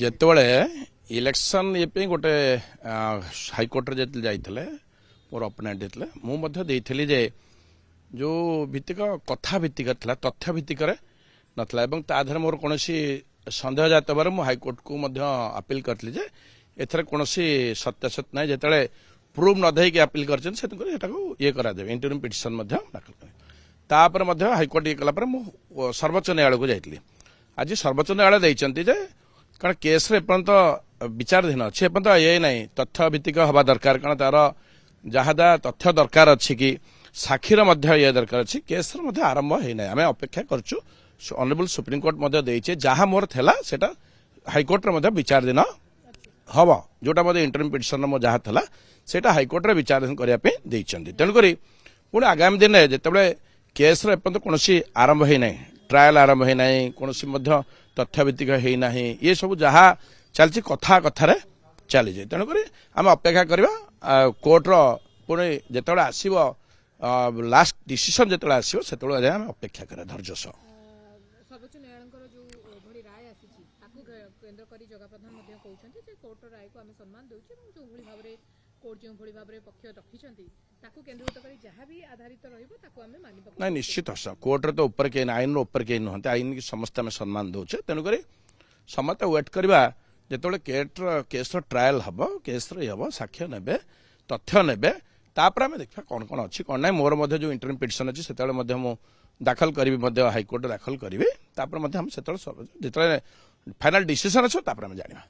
ଯେତେବେଳେ ଇଲେକ୍ସନ ये गोटे हाईकोर्ट रे जेतले जाइतले मोर ओपोनेंट देतले मु मध्ये देइथली जे जो भित्तिक कथा भित्तिक थला तथ्य भित्तिक रे नथला एवं ताधर मोर कोनोसी संदेह जात बार मु हाईकोर्ट को मध्ये अपील करतली जे एथरे कोनोसी सत्यासत नै जेतले प्रूफ न देई के अपील करछन सेतु को एटा को ये करा देबे इंटरव्यू पिटिशन मध्ये दाखल करे तापर मध्ये हाईकोर्ट ये कला पर मु सर्वोच्च न्यायालय को जाइतली आज सर्वोच्च न्यायालय दैचंती जे कारण केस रे पर्यंत विचाराधीन अच्छे पर्यंत ये नहीं तथ्य भित्तिक हवा दरकार कारण तार जहादा तथ्य दरकार अच्छी कि साक्षीर ये दरकार अच्छी केस आरंभ होना आम अपेक्षा करछु ऑनरेबल सुप्रीम कोर्ट जहाँ मोर थेला सेटा हाईकोर्ट रे विचाराधीन हम जोटा इंटरव्यू पिटिशन मो जहाँ थला सेटा हाईकोर्ट रे विचाराधीन करने तेणुक पुणी आगामी दिन में जिते केस एपर्यंत कौन आरंभ होना ट्रायल आरंभ होना कौन तथ्य भित्तिक होना ये सब जहाँ चलती कथा कथार चली जाए तेणुक आम अपेक्षा करवा कोर्टर पुणी जिते आसव लास्ट डिसीजन जो आसो से आम अपेक्षा करा धैर्य सह सर्वोच्च न्यायालय जो राय केन्द्र करी जगह प्रधान कहते हैं कोर्ट राय को आम सम्मान दूचे जो भाव में कोर्ट जो भाव में पक्ष रखी केन्द्रीभूत कर जहाँ भी आधारित रही निश्चित कोर्ट तो ऊपर कहीं आईन ऊपर कहीं नुहत आईन की समस्त आम सम्मान दौचे तेणुक समस्त वेट करवा जिते केस ट्रायल हम केस हम साक्ष्य ने तथ्य ने आम देखा कौन कौन अच्छी कौन ना मोर जो इंटरव्यू पिटिशन अच्छी से दाखल करी हाईकोर्ट दाखल करी हम से फाइनाल डिसीजन अच्छे जाना।